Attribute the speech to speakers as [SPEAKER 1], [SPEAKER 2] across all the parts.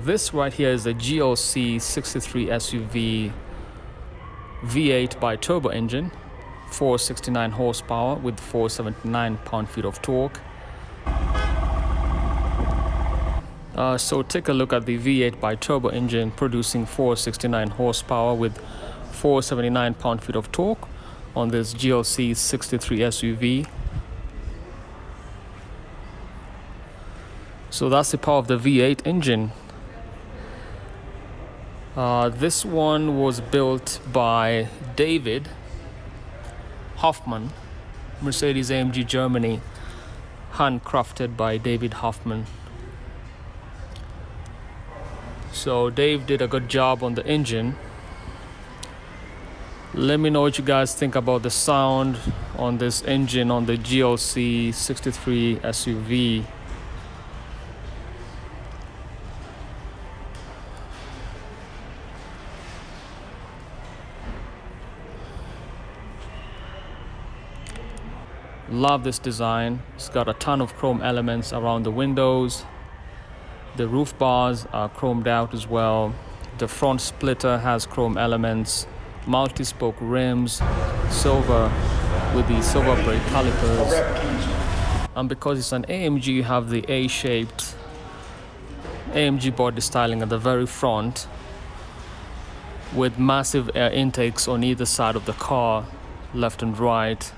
[SPEAKER 1] This right here is a GLC 63 SUV V8 Biturbo engine, 469 horsepower with 479 pound-feet of torque. So take a look at the V8 Biturbo engine producing 469 horsepower with 479 pound-feet of torque on this GLC 63 SUV. So that's the power of the V8 engine. This one was built by David Hoffmann, Mercedes-AMG Germany, handcrafted by David Hoffmann. So Dave did a good job on the engine. Let me know what you guys think about the sound on this engine on the GLC 63 SUV. Love this design. It's got a ton of chrome elements around the windows. The roof bars are chromed out as well. The front splitter has chrome elements, multi-spoke rims, silver with the silver brake calipers. And because it's an AMG, you have the A-shaped AMG body styling at the very front with massive air intakes on either side of the car, left and right.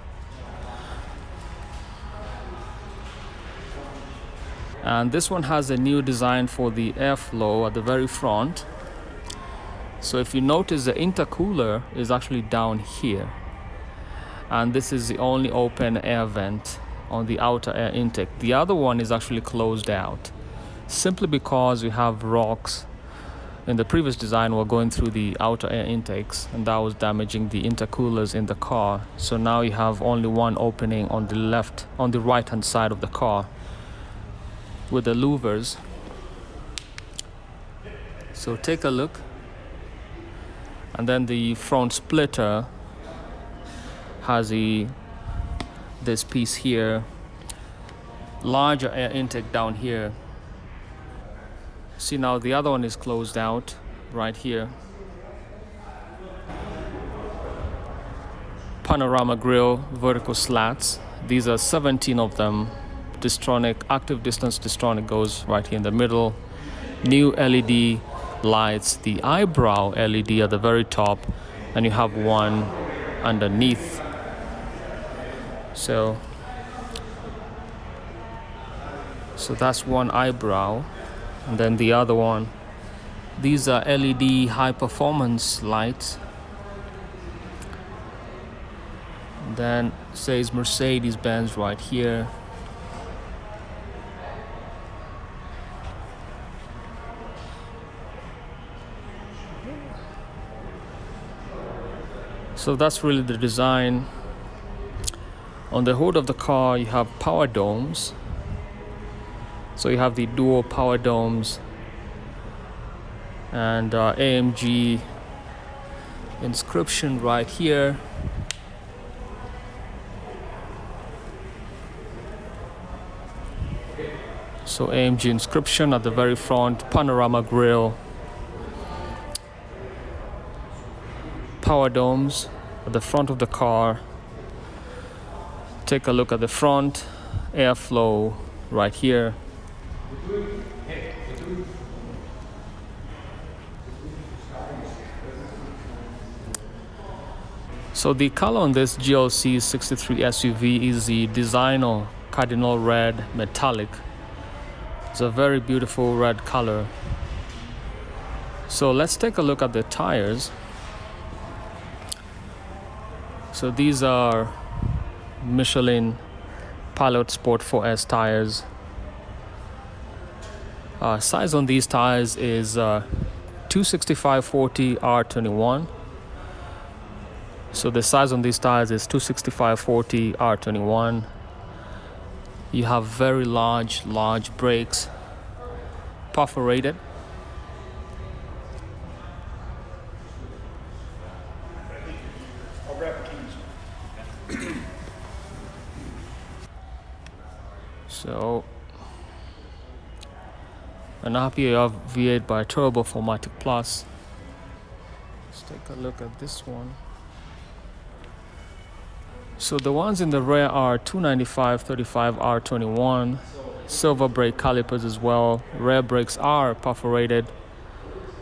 [SPEAKER 1] And this one has a new design for the airflow at the very front. So if you notice, the intercooler is actually down here. And this is the only open air vent on the outer air intake. The other one is actually closed out, simply because we have rocks in the previous design were going through the outer air intakes, and that was damaging the intercoolers in the car. So now you have only one opening on the right hand side of the car, with the louvers. So take a look. And then the front splitter has this piece here, larger air intake down here. See, now the other one is closed out right here. Panorama grille, vertical slats. These are 17 of them. Distronic, active distance distronic goes right here in the middle. New LED lights, the eyebrow LED at the very top, and you have one underneath. So that's one eyebrow, and then the other one. These are LED high performance lights. Then says Mercedes-Benz right here. So that's really the design. On the hood of the car, you have power domes. So you have the dual power domes and AMG inscription right here. So AMG inscription at the very front, panorama grille, power domes at the front of the car. Take a look at the front airflow right here. So the color on this GLC 63 SUV is the designo Cardinal red metallic. It's a very beautiful red color. So let's take a look at the tires. So these are Michelin Pilot Sport 4S tires. Size on these tires is 265/40 R21. So the size on these tires is 265/40 R21. You have very large brakes, perforated. So And up here you have V8 Biturbo 4MATIC Plus. Let's take a look at this one. So the ones in the rear are 295/35 R21, silver brake calipers as well. Rear brakes are perforated,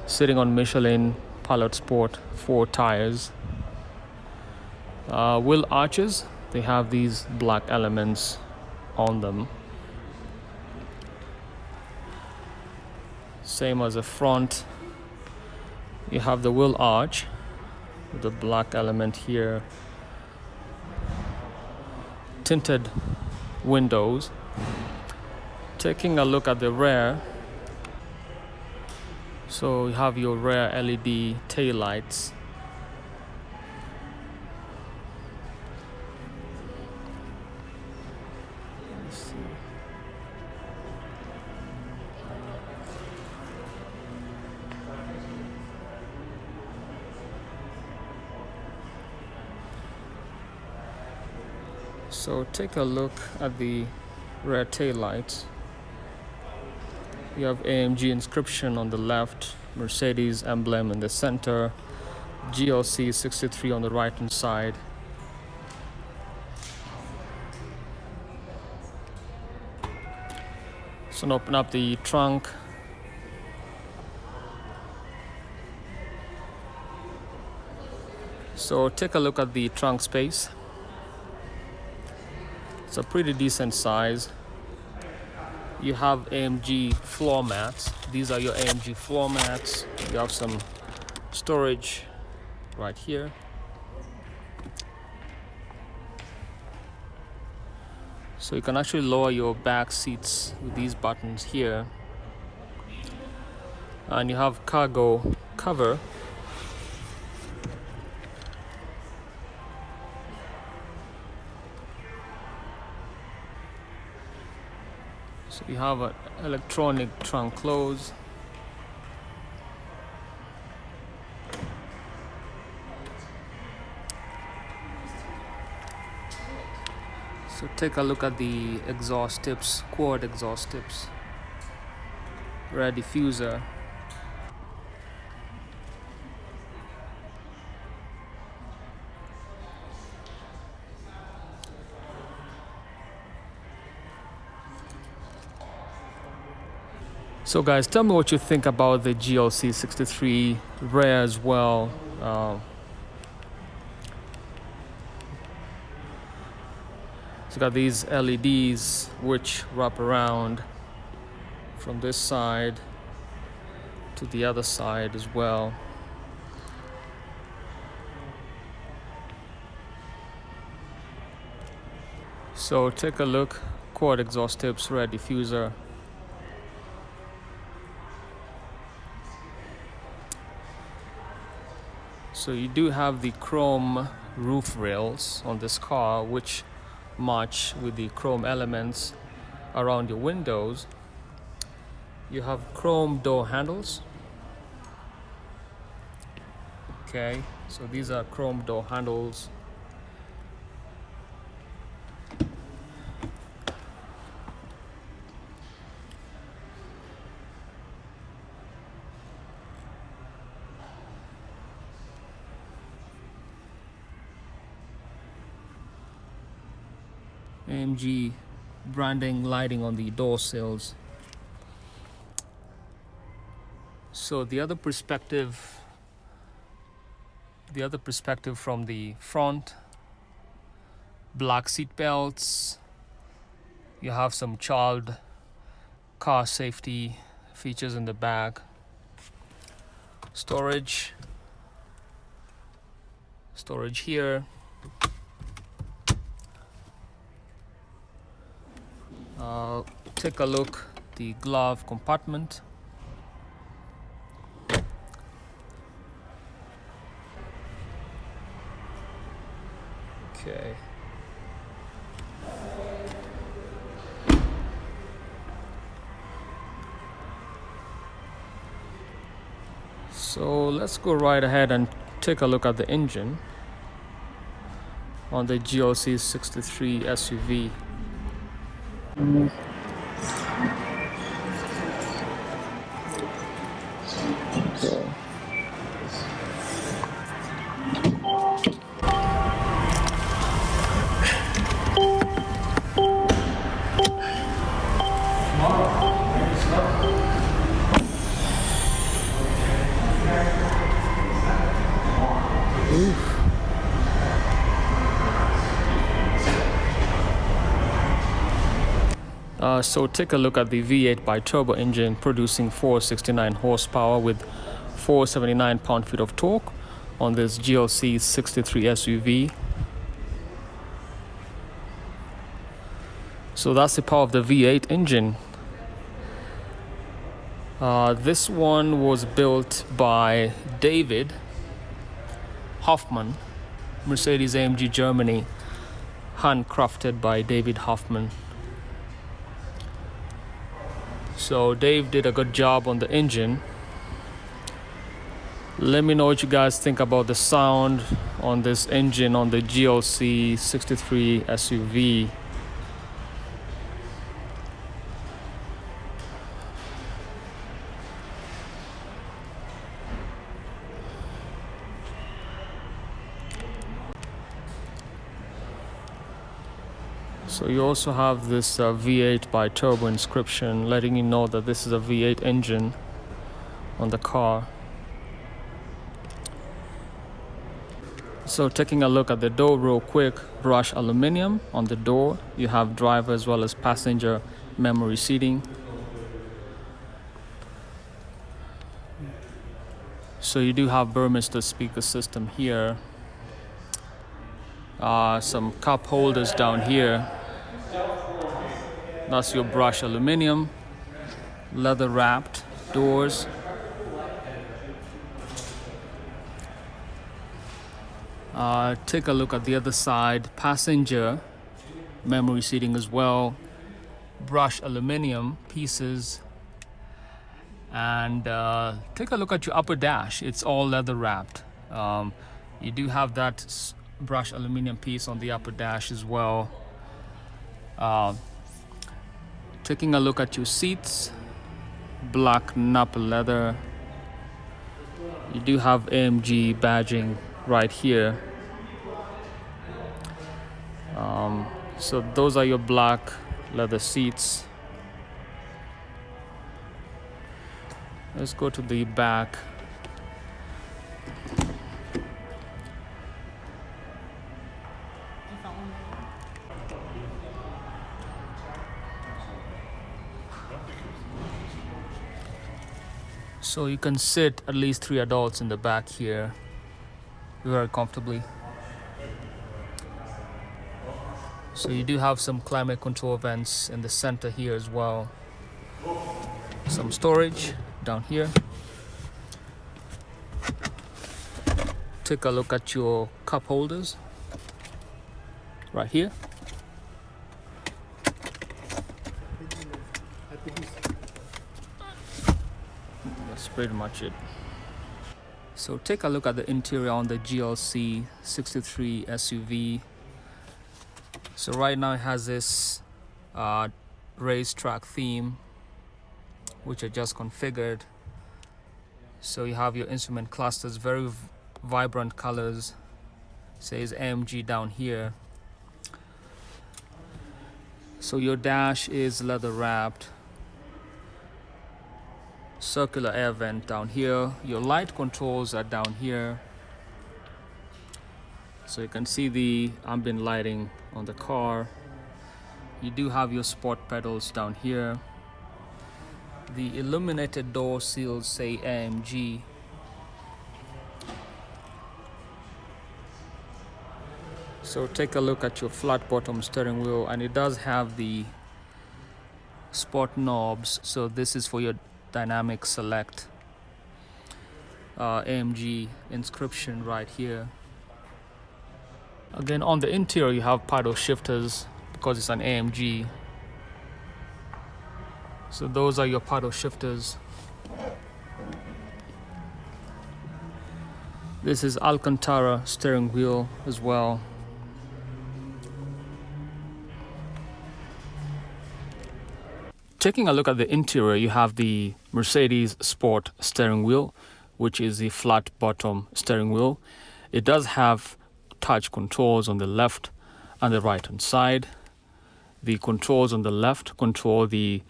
[SPEAKER 1] sitting on Michelin Pilot Sport 4 tires. Wheel arches, they have these black elements on them. Same as the front, you have the wheel arch with the black element here. Tinted windows. Taking a look at the rear, so you have your rear LED tail lights. So take a look at the rear tail lights. You have AMG inscription on the left, Mercedes emblem in the center, GLC 63 on the right hand side. So now open up the trunk. So take a look at the trunk space. It's a pretty decent size. You have AMG floor mats. These are your AMG floor mats. You have some storage right here. So you can actually lower your back seats with these buttons here. And you have cargo cover. So you have an electronic trunk close. So take a look at the exhaust tips, quad exhaust tips, rear diffuser. So guys, tell me what you think about the GLC 63 rear as well. It's got these LEDs which wrap around from this side to the other side as well. So take a look, quad exhaust tips, rear diffuser. So you do have the chrome roof rails on this car, which match with the chrome elements around your windows. You have chrome door handles. Okay, so these are chrome door handles. AMG branding lighting on the door sills. So the other perspective from the front, black seat belts. You have some child car safety features in the back. Storage here. Take a look at the glove compartment. Okay. So let's go right ahead and take a look at the engine on the GLC 63 SUV. So take a look at the V8 Biturbo engine producing 469 horsepower with 479 pound-feet of torque on this GLC 63 SUV. So that's the power of the V8 engine. This one was built by David Hoffmann, Mercedes-AMG Germany, handcrafted by David Hoffmann. So Dave did a good job on the engine. Let me know what you guys think about the sound on this engine on the GLC 63 SUV. So you also have this V8 Biturbo inscription letting you know that this is a V8 engine on the car. So taking a look at the door real quick, brushed aluminum on the door. You have driver as well as passenger memory seating. So you do have Burmester speaker system here. Some cup holders down here. That's your brushed aluminum, leather wrapped doors. Take a look at the other side, passenger memory seating as well, brushed aluminum pieces. And take a look at your upper dash, it's all leather wrapped. You do have that brushed aluminum piece on the upper dash as well. Taking a look at your seats, black Napa leather. You do have AMG badging right here. So those are your black leather seats. Let's go to the back. So you can sit at least 3 adults in the back here very comfortably. So you do have some climate control vents in the center here as well. Some storage down here. Take a look at your cup holders right here. That's pretty much it. So take a look at the interior on the GLC 63 SUV. So right now it has this racetrack theme, which I just configured. So you have your instrument clusters, very vibrant colors. Says AMG down here. So your dash is leather wrapped. Circular air vent down here. Your light controls are down here. So you can see the ambient lighting on the car. You do have your sport pedals down here. The illuminated door seals say AMG. So take a look at your flat bottom steering wheel, and it does have the sport knobs. So this is for your dynamic select. AMG inscription right here. Again, on the interior you have paddle shifters because it's an AMG. So those are your paddle shifters. This is Alcantara steering wheel as well. Taking a look at the interior, you have the Mercedes Sport steering wheel, which is the flat bottom steering wheel. It does have touch controls on the left and the right hand side. The controls on the left control the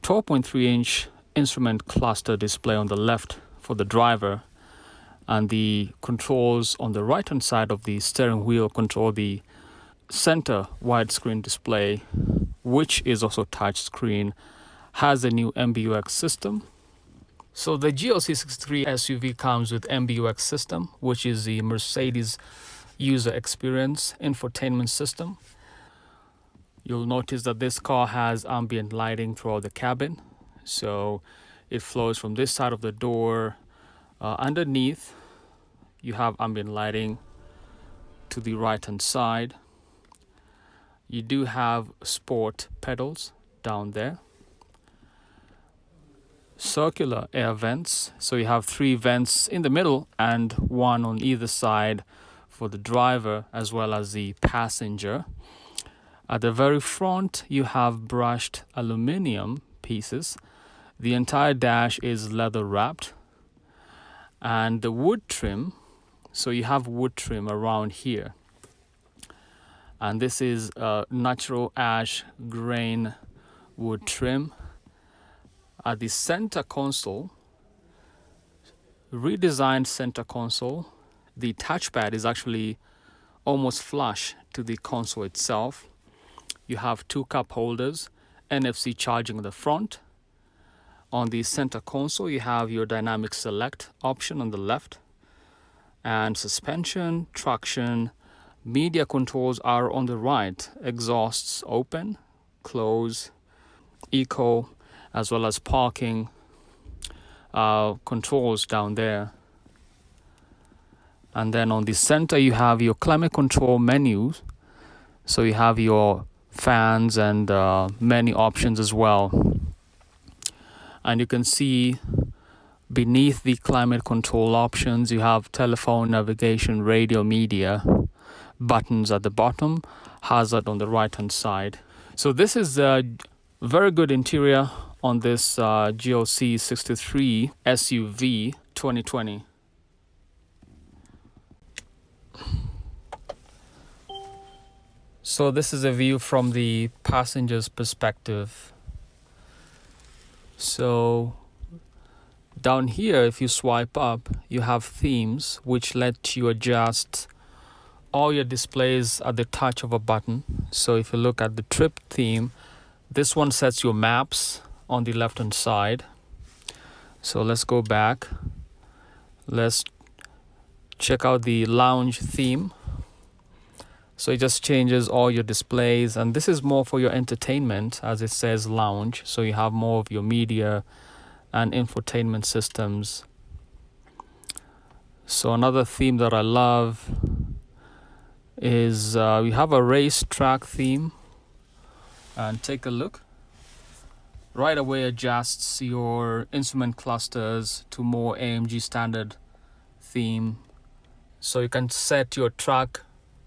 [SPEAKER 1] 12.3-inch instrument cluster display on the left for the driver, and the controls on the right hand side of the steering wheel control the center widescreen display which is also touchscreen, has a new MBUX system. So the GLC 63 SUV comes with MBUX system, which is the Mercedes user experience infotainment system. You'll notice that this car has ambient lighting throughout the cabin. So it flows from this side of the door. Underneath, you have ambient lighting to the right hand side. You do have sport pedals down there. Circular air vents, so you have 3 vents in the middle and 1 on either side for the driver as well as the passenger. At the very front you have brushed aluminum pieces. The entire dash is leather wrapped, and the wood trim, so you have wood trim around here, and this is a natural ash grain wood trim. At the center console, redesigned center console, the touchpad is actually almost flush to the console itself. You have 2 cup holders, NFC charging at the front. On the center console, you have your dynamic select option on the left, and suspension, traction, media controls are on the right. Exhausts open, close, eco, as well as parking controls down there. And then on the center you have your climate control menus, so you have your fans and many options as well. And you can see beneath the climate control options you have telephone, navigation, radio, media buttons at the bottom, hazard on the right hand side. So this is a very good interior on this GLC 63 SUV 2020. So this is a view from the passenger's perspective. So down here, if you swipe up, you have themes which let you adjust all your displays at the touch of a button. So if you look at the trip theme, this one sets your maps on the left hand side. So let's go back. Let's check out the lounge theme. So it just changes all your displays, and this is more for your entertainment, as it says lounge. So you have more of your media and infotainment systems. So another theme that I love is we have a race track theme, and take a look. Right away adjusts your instrument clusters to more AMG standard theme. So you can set your track,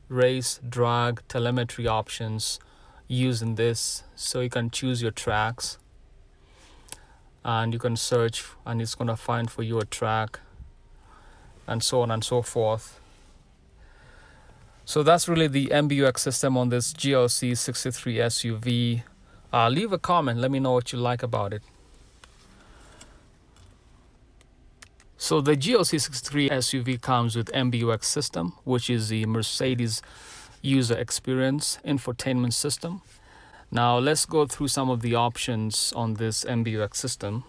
[SPEAKER 1] race, drag, telemetry options using this. So you can choose your tracks and you can search and it's going to find for you a track, and so on and so forth. So that's really the MBUX system on this GLC 63 SUV. Leave a comment, let me know what you like about it. So the GLC 63 SUV comes with MBUX system, which is the Mercedes user experience infotainment system. Now let's go through some of the options on this MBUX system.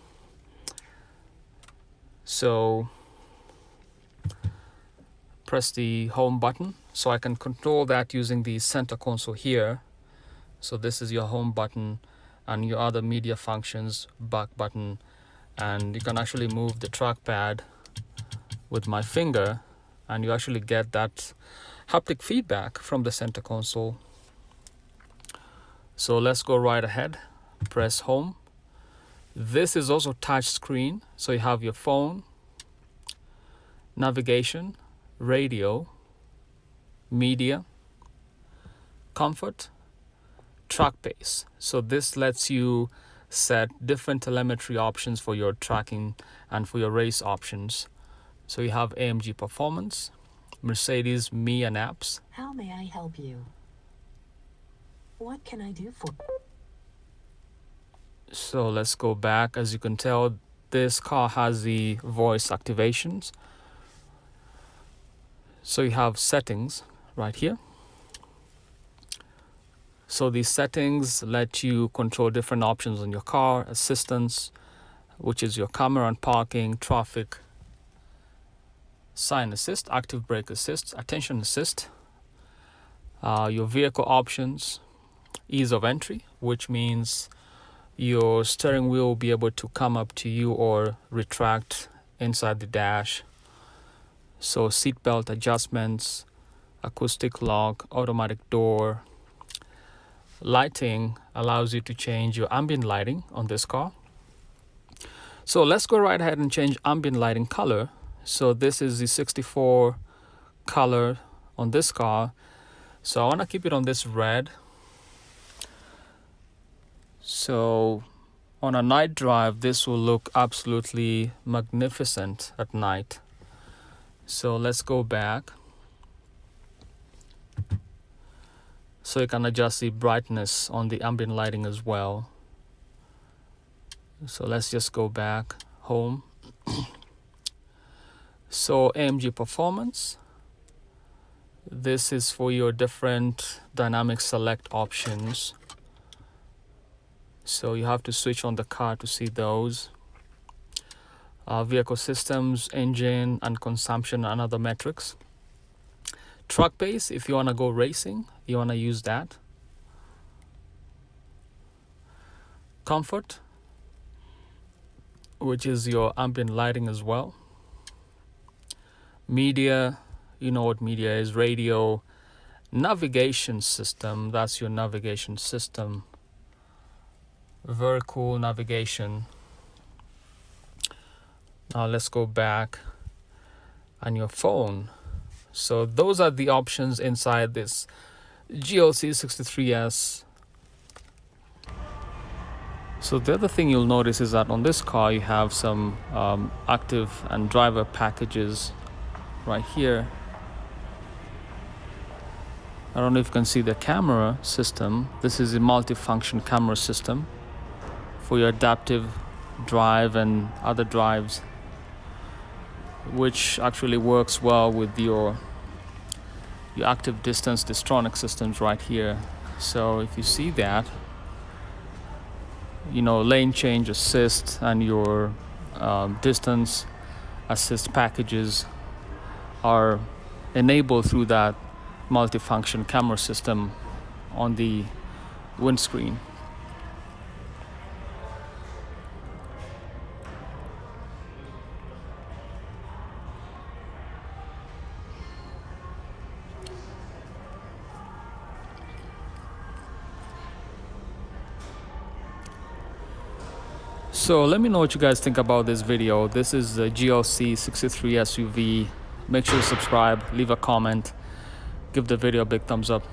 [SPEAKER 1] So press the home button, so I can control that using the center console here. So this is your home button and your other media functions, back button, and you can actually move the trackpad with my finger and you actually get that haptic feedback from the center console. So let's go right ahead, press home. This is also touch screen, so you have your phone, navigation, radio, media, comfort, track pace. So this lets you set different telemetry options for your tracking and for your race options. So you have AMG Performance, Mercedes, Me and apps.
[SPEAKER 2] How may I help you? What can I do for?
[SPEAKER 1] So let's go back. As you can tell, this car has the voice activations. So you have settings right here. So these settings let you control different options on your car: assistance, which is your camera and parking, traffic, sign assist, active brake assist, attention assist, your vehicle options, ease of entry, which means your steering wheel will be able to come up to you or retract inside the dash. So seatbelt adjustments, acoustic lock, automatic door. Lighting allows you to change your ambient lighting on this car. So let's go right ahead and change ambient lighting color. So this is the 64 color on this car. So I want to keep it on this red. So on a night drive, this will look absolutely magnificent at night. So let's go back. So you can adjust the brightness on the ambient lighting as well. So let's just go back home. So AMG Performance. This is for your different dynamic select options. So you have to switch on the car to see those. Vehicle systems, engine and consumption and other metrics. Truck base, if you want to go racing, you want to use that. Comfort, which is your ambient lighting as well. Media, you know what media is, radio. Navigation system, that's your navigation system. Very cool navigation. Now let's go back. And your phone. So those are the options inside this GLC 63S. So the other thing you'll notice is that on this car you have some active and driver packages right here. I don't know if you can see the camera system. This is a multifunction camera system for your adaptive drive and other drives, which actually works well with your active distance distronic systems right here. So if you see that, you know, lane change assist and your distance assist packages are enabled through that multifunction camera system on the windscreen. So let me know what you guys think about this video. This is the GLC 63 SUV. Make sure to subscribe, leave a comment, give the video a big thumbs up.